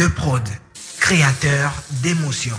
De Prod, créateur d'émotions.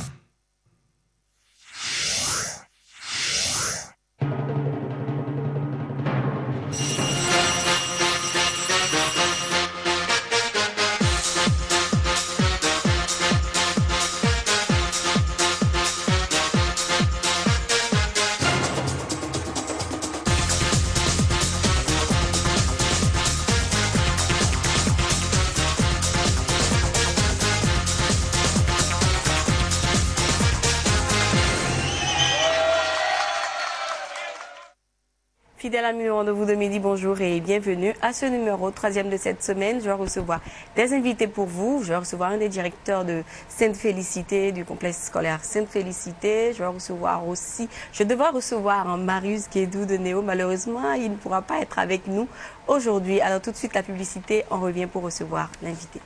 Fidèle ami du rendez-vous de midi, bonjour et bienvenue à ce numéro 3e de cette semaine. Je vais recevoir des invités pour vous. Je vais recevoir un des directeurs de Sainte-Félicité, du complexe scolaire Sainte-Félicité. Je devrais recevoir Marius Guédou de Néo. Malheureusement, il ne pourra pas être avec nous aujourd'hui. Alors tout de suite, la publicité, on revient pour recevoir l'invité.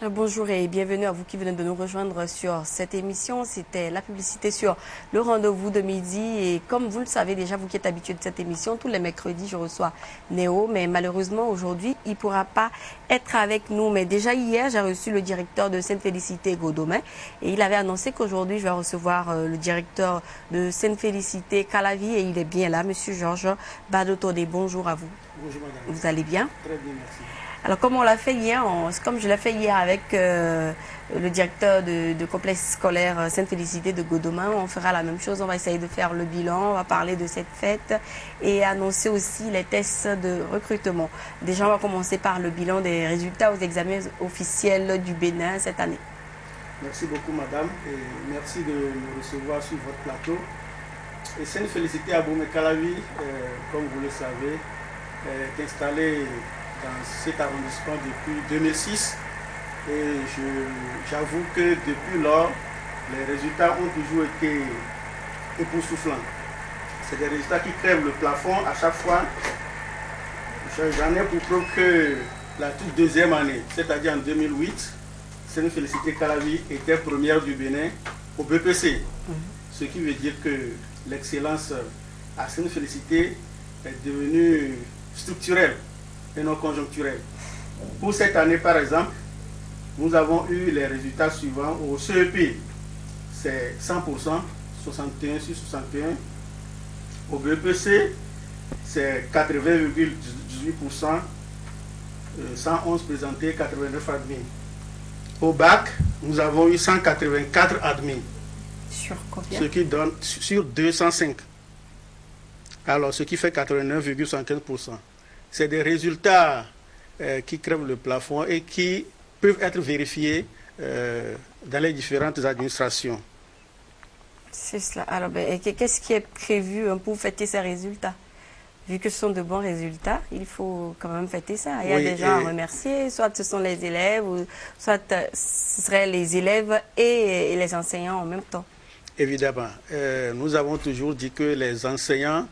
Bonjour et bienvenue à vous qui venez de nous rejoindre sur cette émission. C'était la publicité sur le rendez-vous de midi. Et comme vous le savez déjà, vous qui êtes habitués de cette émission, tous les mercredis, je reçois Néo. Mais malheureusement, aujourd'hui, il ne pourra pas être avec nous. Mais déjà hier, j'ai reçu le directeur de Sainte-Félicité, Godomain. Et il avait annoncé qu'aujourd'hui, je vais recevoir le directeur de Sainte-Félicité, Calavi. Et il est bien là, Monsieur Georges Badotodé. Bonjour à vous. Bonjour madame. Vous allez bien? Très bien, merci. Alors, comme on l'a fait hier, comme je l'ai fait hier avec le directeur de complexe scolaire Sainte-Félicité de Godomain, on fera la même chose. On va essayer de faire le bilan, on va parler de cette fête et annoncer aussi les tests de recrutement. Déjà, on va commencer par le bilan des résultats aux examens officiels du Bénin cette année. Merci beaucoup madame et merci de me recevoir sur votre plateau. Et Sainte-Félicité à Abomey-Calavi, comme vous le savez, est installée dans cet arrondissement depuis 2006 et j'avoue que depuis lors, les résultats ont toujours été époustouflants. C'est des résultats qui crèvent le plafond à chaque fois. J'en ai pour preuve que la toute deuxième année, c'est-à-dire en 2008, Sainte-Félicité Calavi était première du Bénin au BPC. Ce qui veut dire que l'excellence à Sainte-Félicité est devenue structurelle et non conjoncturelle. Pour cette année, par exemple, nous avons eu les résultats suivants. Au CEP, c'est 100%, 61 sur 61. Au BPC, c'est 80,18%, 111 présentés, 89 admis. Au bac, nous avons eu 184 admis. Sur combien? Ce qui donne sur 205. Alors, ce qui fait 89,75%. C'est des résultats qui crèvent le plafond et qui peuvent être vérifiés dans les différentes administrations. C'est cela. Alors, qu'est-ce qui est prévu pour fêter ces résultats? Vu que ce sont de bons résultats, il faut quand même fêter ça. Il y a des gens à remercier, soit ce sont les élèves, ou soit ce seraient les élèves et les enseignants en même temps. Évidemment. Nous avons toujours dit que les enseignants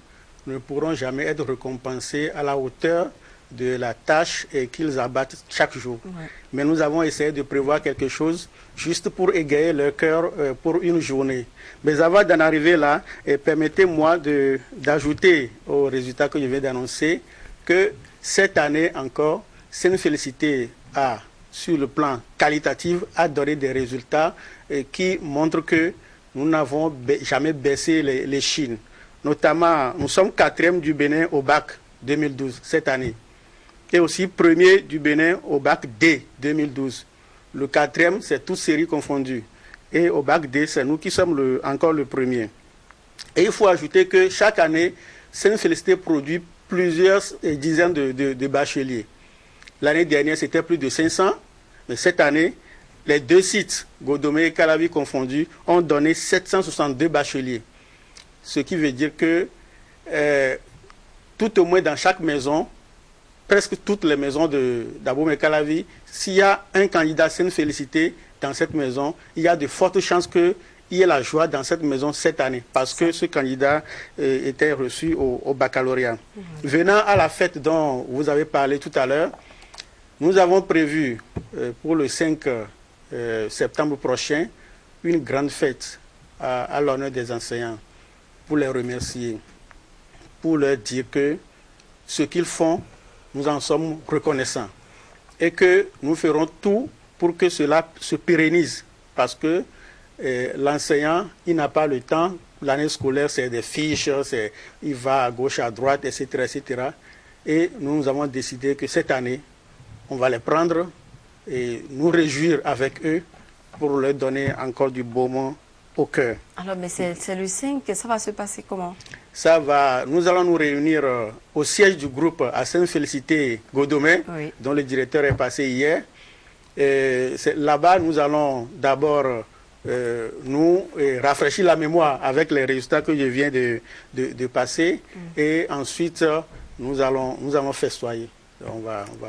ne pourront jamais être récompensés à la hauteur de la tâche qu'ils abattent chaque jour. Ouais. Mais nous avons essayé de prévoir quelque chose juste pour égayer leur cœur pour une journée. Mais avant d'en arriver là, permettez-moi d'ajouter aux résultats que je viens d'annoncer que cette année encore, Sainte-Félicité a, sur le plan qualitatif, a donné des résultats qui montrent que nous n'avons jamais baissé les chines. Notamment, nous sommes 4e du Bénin au bac 2012, cette année. Et aussi 1er du Bénin au bac D 2012. Le 4e, c'est toutes séries confondues. Et au bac D, c'est nous qui sommes encore le 1er. Et il faut ajouter que chaque année, Sainte-Félicité produit plusieurs dizaines de bacheliers. L'année dernière, c'était plus de 500. Mais cette année, les deux sites, Godomain et Calavi confondus, ont donné 762 bacheliers. Ce qui veut dire que, tout au moins dans chaque maison, presque toutes les maisons d'Abomey-Calavi, s'il y a un candidat Sainte-Félicité dans cette maison, il y a de fortes chances qu'il y ait la joie dans cette maison cette année, parce que ce candidat était reçu au baccalauréat. Venant à la fête dont vous avez parlé tout à l'heure, nous avons prévu pour le 5 septembre prochain une grande fête à l'honneur des enseignants, pour les remercier, pour leur dire que ce qu'ils font, nous en sommes reconnaissants et que nous ferons tout pour que cela se pérennise parce que l'enseignant, il n'a pas le temps. L'année scolaire, c'est des fiches, il va à gauche, à droite, etc., etc. Et nous avons décidé que cette année, on va les prendre et nous réjouir avec eux pour leur donner encore du beau mot au cœur. Alors, mais c'est le 5, ça va se passer comment? Nous allons nous réunir au siège du groupe à Sainte-Félicité-Godomé, oui, dont le directeur est passé hier. Là-bas, nous allons d'abord nous rafraîchir la mémoire avec les résultats que je viens de passer, et ensuite nous allons festoyer.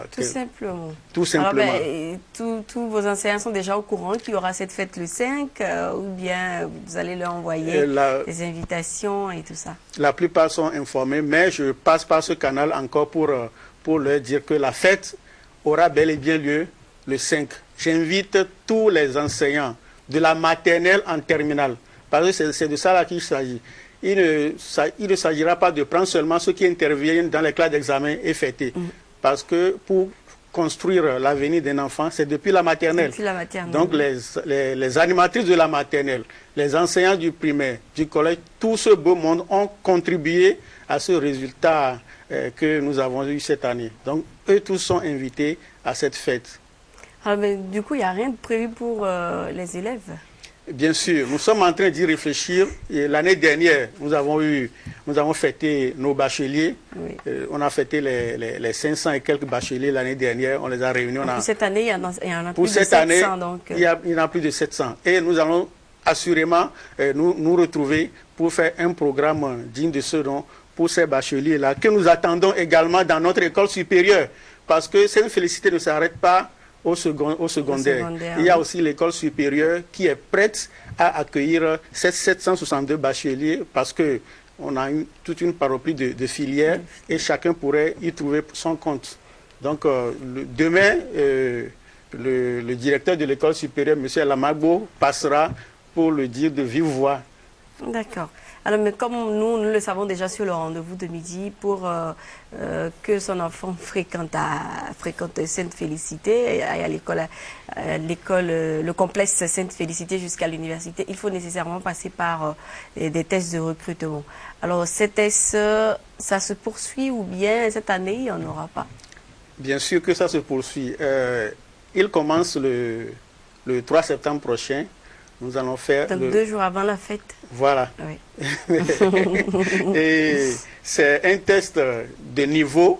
Tout simplement. Tout simplement. Alors, tous vos enseignants sont déjà au courant qu'il y aura cette fête le 5 ou bien vous allez leur envoyer des invitations et tout ça? La plupart sont informés, mais je passe par ce canal encore pour leur dire que la fête aura bel et bien lieu le 5. J'invite tous les enseignants de la maternelle en terminale, parce que c'est de ça là qu'il s'agit. Il ne s'agira pas de prendre seulement ceux qui interviennent dans les classes d'examen et fêter. Parce que pour construire l'avenir d'un enfant, c'est depuis la maternelle. Depuis la maternelle. Donc les animatrices de la maternelle, les enseignants du primaire, du collège, tout ce beau monde ont contribué à ce résultat que nous avons eu cette année. Donc eux tous sont invités à cette fête. Alors, mais du coup, il n'y a rien de prévu pour les élèves? Bien sûr, nous sommes en train d'y réfléchir. L'année dernière, nous avons fêté nos bacheliers. Oui. On a fêté les 500 et quelques bacheliers l'année dernière. On les a réunis. Cette année, il y en a plus de 700. Année, donc... il y en a plus de 700. Et nous allons assurément nous retrouver pour faire un programme digne de ce nom pour ces bacheliers-là, que nous attendons également dans notre école supérieure. Parce que cette félicité ne s'arrête pas au secondaire. Il y a aussi l'école supérieure qui est prête à accueillir ces 762 bacheliers parce qu'on a toute une panoplie de filières et chacun pourrait y trouver son compte. Donc demain, le directeur de l'école supérieure, M. Lamagbo, passera pour le dire de vive voix. D'accord. Alors, mais comme nous le savons déjà sur le rendez-vous de midi, pour que son enfant fréquente Sainte-Félicité, à l'école, le complexe Sainte-Félicité jusqu'à l'université, il faut nécessairement passer par des tests de recrutement. Alors, ces tests, ça se poursuit ou bien cette année, il n'y en aura pas? Bien sûr que ça se poursuit. Il commence le 3 septembre prochain. Nous allons faire... Donc 2 jours avant la fête. Voilà. Oui. Et c'est un test de niveau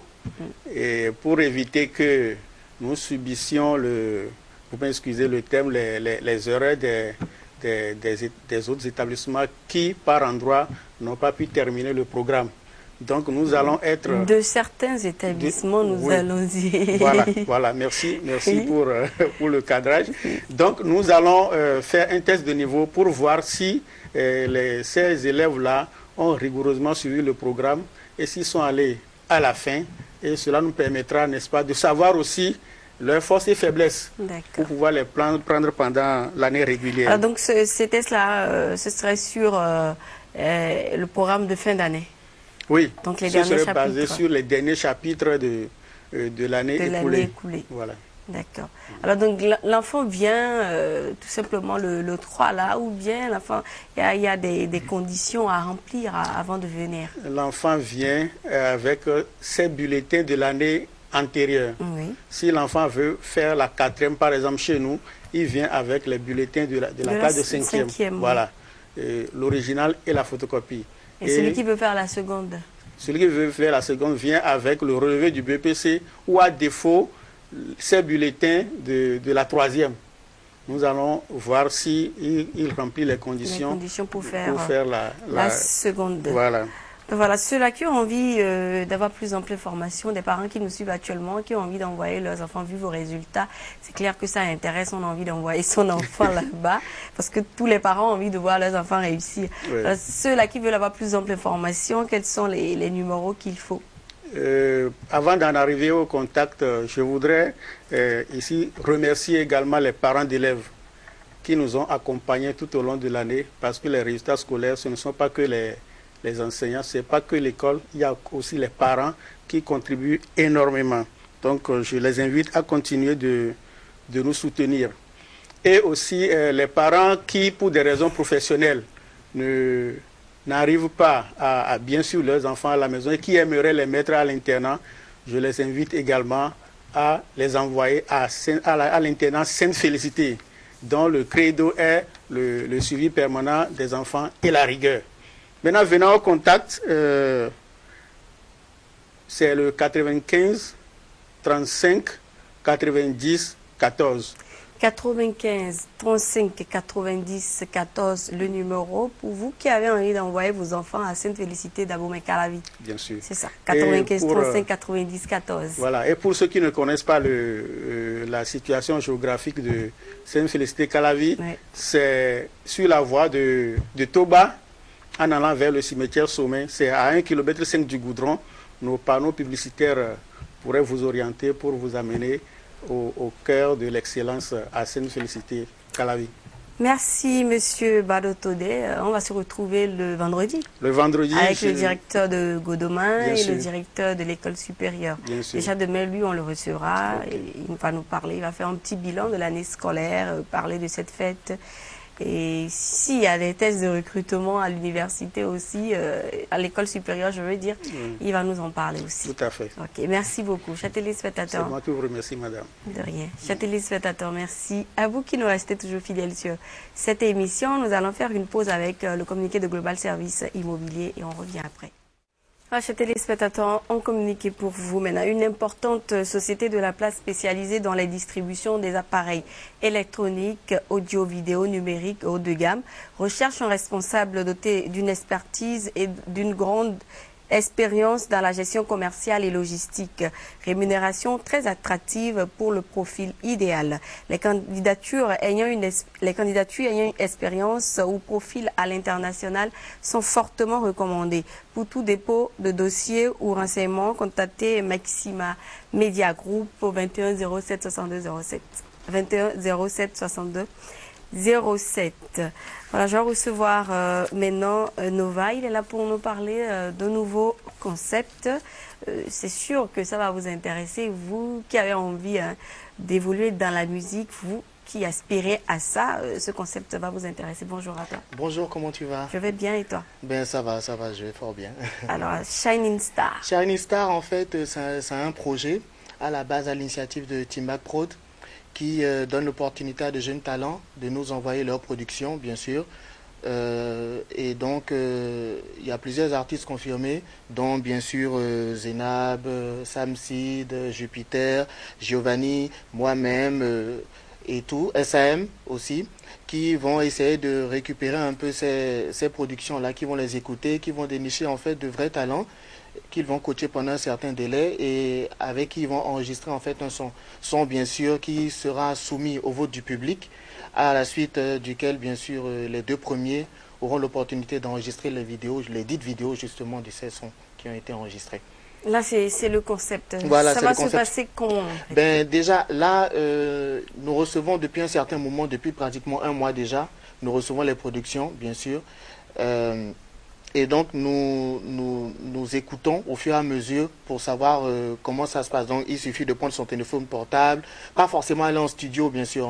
et pour éviter que nous subissions vous m'excusez le terme, les erreurs des autres établissements qui, par endroit, n'ont pas pu terminer le programme. Donc nous allons être... De certains établissements, nous allons dire. Voilà, merci pour le cadrage. Donc nous allons faire un test de niveau pour voir si ces élèves-là ont rigoureusement suivi le programme et s'ils sont allés à la fin. Et cela nous permettra, n'est-ce pas, de savoir aussi leurs forces et faiblesses pour pouvoir les prendre pendant l'année régulière. Alors donc ces tests-là, ce serait sur le programme de fin d'année? Oui, donc les ce serait basé sur les derniers chapitres de l'année écoulée. Voilà. D'accord. Alors donc l'enfant vient tout simplement le 3 là, ou bien l'enfant, il y a des conditions à remplir avant de venir? L'enfant vient avec ses bulletins de l'année antérieure. Oui. Si l'enfant veut faire la 4e par exemple chez nous, il vient avec les bulletins de la classe de 5e. Voilà, l'original et la photocopie. Et celui qui veut faire la seconde? Celui qui veut faire la seconde vient avec le relevé du BPC ou à défaut ces bulletins de la 3e. Nous allons voir s'il remplit les conditions pour faire la seconde. Voilà. Voilà, ceux-là qui ont envie d'avoir plus d'ample information, des parents qui nous suivent actuellement, qui ont envie d'envoyer leurs enfants, vu vos résultats, c'est clair que ça intéresse, on a envie d'envoyer son enfant là-bas, parce que tous les parents ont envie de voir leurs enfants réussir. Oui. Ceux-là qui veulent avoir plus d'ample information, quels sont les numéros qu'il faut? Avant d'en arriver au contact, je voudrais ici remercier également les parents d'élèves qui nous ont accompagnés tout au long de l'année, parce que les résultats scolaires, ce ne sont pas que les enseignants, ce n'est pas que l'école, il y a aussi les parents qui contribuent énormément. Donc, je les invite à continuer de nous soutenir. Et aussi les parents qui, pour des raisons professionnelles, n'arrivent pas à bien suivre leurs enfants à la maison et qui aimeraient les mettre à l'internat, je les invite également à les envoyer à l'internat Sainte-Félicité, dont le credo est le suivi permanent des enfants et la rigueur. Maintenant, venant au contact, c'est le 95 35 90 14. 95 35 90 14, le numéro pour vous qui avez envie d'envoyer vos enfants à Sainte-Félicité d'Abomey-Calavi. Bien sûr. C'est ça, 95 35 90 14. Voilà, et pour ceux qui ne connaissent pas la situation géographique de Sainte-Félicité-Calavi, oui, c'est sur la voie de Toba, en allant vers le cimetière Sommet. C'est à 1,5 km du goudron. Nos panneaux publicitaires pourraient vous orienter pour vous amener au cœur de l'excellence à Sainte-Félicité Calavi. Merci, Monsieur Badotodé. On va se retrouver le vendredi. Le vendredi. Avec le directeur de Godomain et le directeur de l'école supérieure. Déjà demain, lui, on le recevra. Okay. Et il va nous parler, il va faire un petit bilan de l'année scolaire, parler de cette fête. Et s'il y a des tests de recrutement à l'université aussi, à l'école supérieure, je veux dire, il va nous en parler aussi. Tout à fait. Ok, merci beaucoup. Chers téléspectateurs. C'est moi qui vous remercie, madame. De rien. Chers téléspectateurs, merci à vous qui nous restez toujours fidèles sur cette émission. Nous allons faire une pause avec le communiqué de Global Service Immobilier et on revient après. Chers téléspectateurs, on communique pour vous maintenant. Une importante société de la place spécialisée dans la distribution des appareils électroniques, audio, vidéo, numérique haut de gamme recherche un responsable doté d'une expertise et d'une grande expérience dans la gestion commerciale et logistique. Rémunération très attractive pour le profil idéal. Les candidatures ayant une expérience ou profil à l'international sont fortement recommandées. Pour tout dépôt de dossier ou renseignements, contactez Maxima Media Group au 21 07 62 07. 21 07 62 07. Voilà, je vais recevoir maintenant Nova. Il est là pour nous parler de nouveaux concepts. C'est sûr que ça va vous intéresser. Vous qui avez envie d'évoluer dans la musique, vous qui aspirez à ça, ce concept va vous intéresser. Bonjour à toi. Bonjour, comment tu vas? Je vais bien et toi? Ben ça va, je vais fort bien. Alors, Shining Star. Shining Star, en fait, c'est un projet à la base à l'initiative de Team Prod, qui donne l'opportunité à de jeunes talents de nous envoyer leur production, bien sûr. Et donc, il y a plusieurs artistes confirmés, dont bien sûr Zénab, Samsid, Jupiter, Giovanni, moi-même et tout, SAM aussi, qui vont essayer de récupérer un peu ces productions-là, qui vont les écouter, qui vont dénicher en fait de vrais talents, qu'ils vont coacher pendant un certain délai et avec qui ils vont enregistrer en fait un son bien sûr qui sera soumis au vote du public, à la suite duquel bien sûr les deux premiers auront l'opportunité d'enregistrer les vidéos, les dites vidéos justement de ces sons qui ont été enregistrés. Là, c'est le concept. Voilà, ça va se passer comment? Ben, déjà, là, nous recevons depuis un certain moment, depuis pratiquement un mois déjà, nous recevons les productions, bien sûr. Et donc, nous écoutons au fur et à mesure pour savoir comment ça se passe. Donc, il suffit de prendre son téléphone portable, pas forcément aller en studio, bien sûr,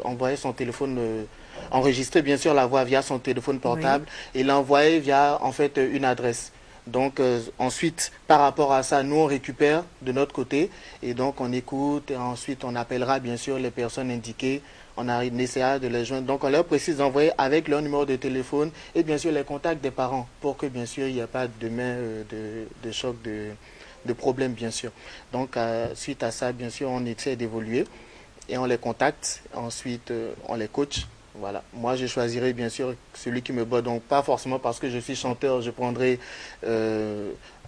envoyer son téléphone, enregistrer bien sûr la voix via son téléphone portable et l'envoyer via, en fait, une adresse. Donc, ensuite, par rapport à ça, nous, on récupère de notre côté et donc on écoute et ensuite on appellera bien sûr les personnes indiquées. On essaiera de les joindre. Donc, on leur précise d'envoyer avec leur numéro de téléphone et bien sûr les contacts des parents pour que bien sûr il n'y ait pas demain de choc, de problème bien sûr. Donc, suite à ça, bien sûr, on essaie d'évoluer et on les contacte. Ensuite, on les coach. Voilà. Moi, je choisirai bien sûr celui qui me bat. Donc, pas forcément parce que je suis chanteur, je prendrai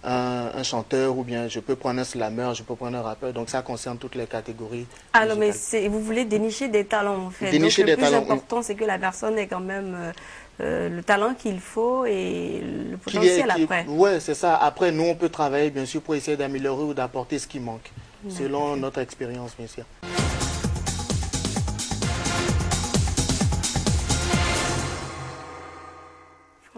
un chanteur ou bien je peux prendre un slammer, je peux prendre un rappeur. Donc, ça concerne toutes les catégories. Alors, mais vous voulez dénicher des talents en fait. Dénicher donc, des talents. Le plus important, c'est que la personne ait quand même le talent qu'il faut et le potentiel après. Oui, c'est ça. Après, nous, on peut travailler bien sûr pour essayer d'améliorer ou d'apporter ce qui manque, selon notre expérience, bien sûr.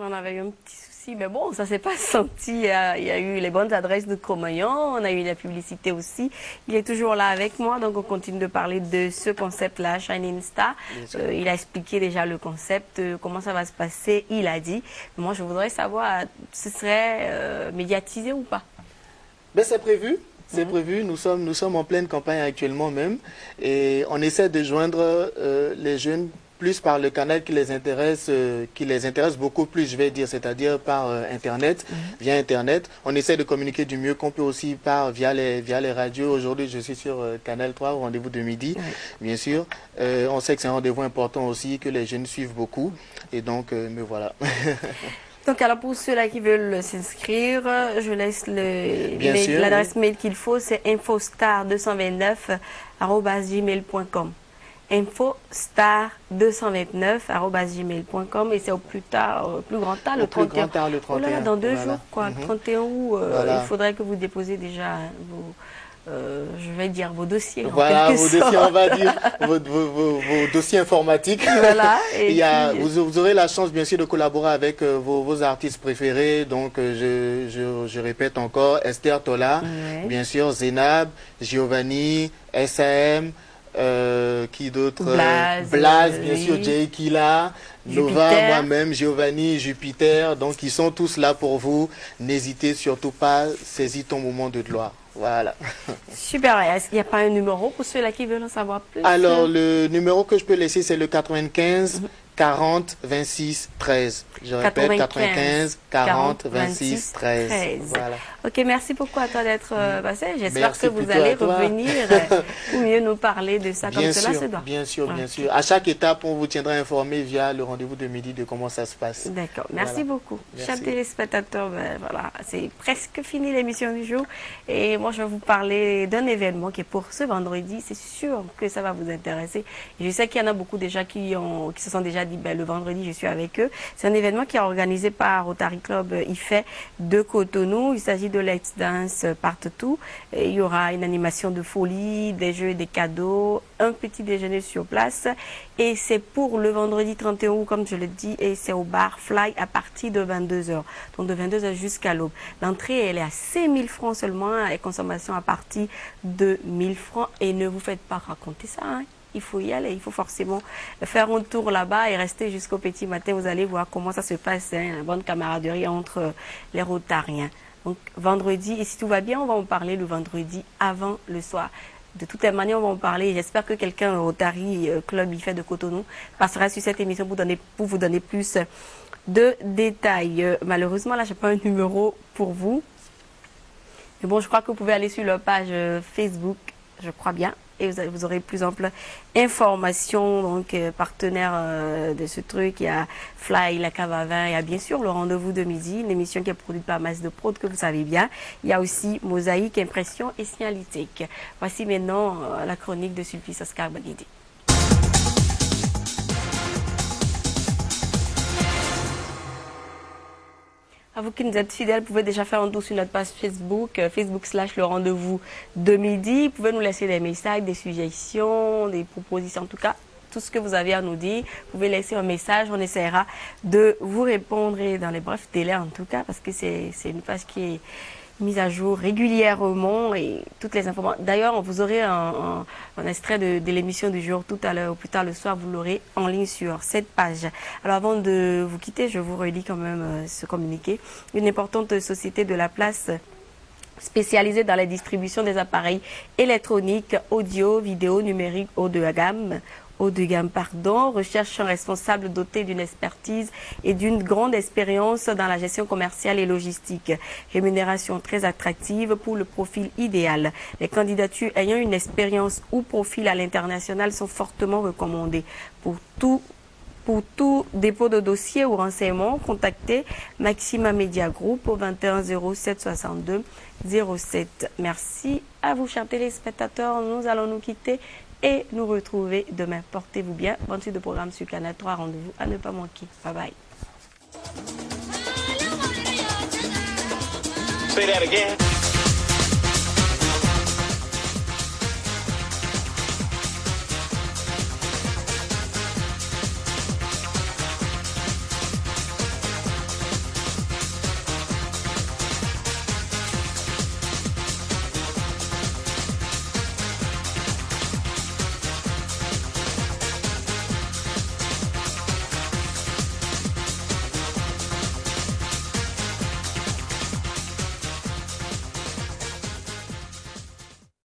On avait eu un petit souci aussi, mais bon, ça s'est pas senti. Il y a eu les bonnes adresses de Cro-Magnon, on a eu la publicité aussi. Il est toujours là avec moi, donc on continue de parler de ce concept-là, Shining Star. Il a expliqué déjà le concept, comment ça va se passer, il a dit. Moi, je voudrais savoir, ce serait médiatisé ou pas? Ben, c'est prévu. C'est prévu, nous sommes en pleine campagne actuellement même et on essaie de joindre les jeunes plus par le canal qui les intéresse beaucoup plus, je vais dire, c'est-à-dire par Internet, via Internet. On essaie de communiquer du mieux qu'on peut aussi via les radios. Aujourd'hui, je suis sur Canal 3, au rendez-vous de midi, bien sûr. On sait que c'est un rendez-vous important aussi, que les jeunes suivent beaucoup et donc, me voilà. Donc, alors pour ceux-là qui veulent s'inscrire, je laisse l'adresse mail qu'il faut, c'est infostar229@gmail.com. infostar229@gmail.com et c'est au plus tard, plus grand tard, le 31. Oh là là, dans 2 jours, quoi. 31 août, il faudrait que vous déposiez déjà vos... je vais dire vos dossiers. Voilà, vos dossiers, on va dire, vos dossiers informatiques. Voilà. Et vous aurez la chance, bien sûr, de collaborer avec vos artistes préférés. Donc, je répète encore, Esther Tola, bien sûr, Zénab, Giovanni, SAM, qui d'autre? Blaze, bien sûr, Jay Kila, Nova, moi-même, Giovanni, Jupiter. Donc, ils sont tous là pour vous. N'hésitez surtout pas, saisis ton moment de gloire. Voilà. Super. Est-ce qu'il n'y a pas un numéro pour ceux-là qui veulent en savoir plus? Alors, le numéro que je peux laisser, c'est le 95 40 26 13. Je répète, 95 40 26 13. Voilà. Ok, merci beaucoup à toi d'être passé. J'espère que vous allez revenir pour mieux nous parler de ça comme cela se doit. Bien sûr, bien sûr. À chaque étape, on vous tiendra informé via le rendez-vous de midi de comment ça se passe. D'accord, merci beaucoup. Chers téléspectateurs, voilà, c'est presque fini l'émission du jour. Et moi, je vais vous parler d'un événement qui est pour ce vendredi. C'est sûr que ça va vous intéresser. Je sais qu'il y en a beaucoup déjà qui se sont déjà dit, ben, le vendredi, je suis avec eux. C'est un événement qui est organisé par Rotary Club IFE de Cotonou. Il s'agit de Let's Dance Partout. Il y aura une animation de folie, des jeux et des cadeaux, un petit déjeuner sur place. Et c'est pour le vendredi 31 août, comme je le dis, et c'est au bar Fly à partir de 22h. Donc de 22h jusqu'à l'aube. L'entrée, elle est à 5 000 francs seulement et consommation à partir de 1 000 francs. Et ne vous faites pas raconter ça, hein. Il faut y aller, il faut forcément faire un tour là-bas et rester jusqu'au petit matin. Vous allez voir comment ça se passe, hein, une bonne camaraderie entre les Rotariens. Donc vendredi, et si tout va bien, on va en parler le vendredi avant le soir. De toutes les manières, on va en parler. J'espère que quelqu'un au Rotary Club IFE de Cotonou passera sur cette émission pour vous donner plus de détails. Malheureusement, là, je n'ai pas un numéro pour vous. Mais bon, je crois que vous pouvez aller sur leur page Facebook, je crois bien. Et vous aurez plus ample information. Donc, partenaire de ce truc, il y a Fly, la Cave à Vin, il y a bien sûr le rendez-vous de midi, une émission qui est produite par Masse de Prod, que vous savez bien. Il y a aussi Mosaïque, Impression et Signalétique. Voici maintenant la chronique de Sulpice Oscar Baguidi. À vous qui nous êtes fidèles, vous pouvez déjà faire un tour sur notre page Facebook, Facebook/le rendez-vous de midi. Vous pouvez nous laisser des messages, des suggestions, des propositions, en tout cas, tout ce que vous avez à nous dire. Vous pouvez laisser un message, on essaiera de vous répondre et dans les brefs délais en tout cas, parce que c'est une page qui est mise à jour régulièrement et toutes les informations. D'ailleurs, vous aurez un extrait de l'émission du jour tout à l'heure ou plus tard le soir, vous l'aurez en ligne sur cette page. Alors avant de vous quitter, je vous relis quand même ce communiqué. Une importante société de la place spécialisée dans la distribution des appareils électroniques, audio, vidéo, numérique, haut de gamme, recherche un responsable doté d'une expertise et d'une grande expérience dans la gestion commerciale et logistique. Rémunération très attractive pour le profil idéal. Les candidatures ayant une expérience ou profil à l'international sont fortement recommandées. Pour tout dépôt de dossier ou renseignement, contactez Maxima Media Group au 21 07 62 07. Merci à vous, chers téléspectateurs. Nous allons nous quitter et nous retrouver demain. Portez-vous bien. Bonne suite de programme sur Canal 3. Rendez-vous à ne pas manquer. Bye bye. Say that again.